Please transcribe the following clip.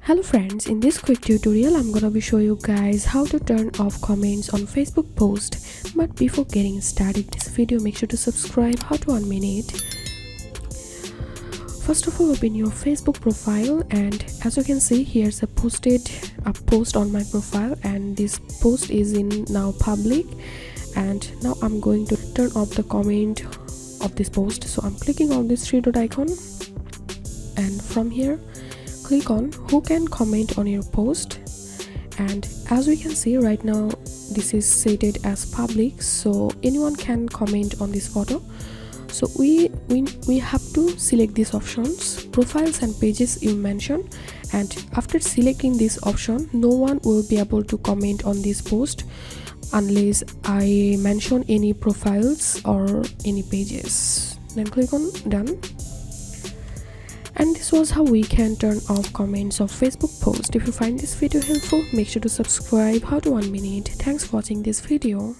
Hello friends, in this quick tutorial I'm gonna be showing you guys how to turn off comments on Facebook post. But before getting started this video, make sure to subscribe. How to 1 minute. First of all, open your Facebook profile, and as you can see, here's a post on my profile, and this post is in now public. And now I'm going to turn off the comment of this post. So I'm clicking on this three dot icon, and from here click on who can comment on your post. And as we can see right now, this is stated as public, so anyone can comment on this photo. So we have to select these options, profiles and pages you mention, and after selecting this option, no one will be able to comment on this post unless I mention any profiles or any pages. Then click on done. And this was how we can turn off comments of Facebook post. If you find this video helpful, make sure to subscribe. How to 1 minute. Thanks for watching this video.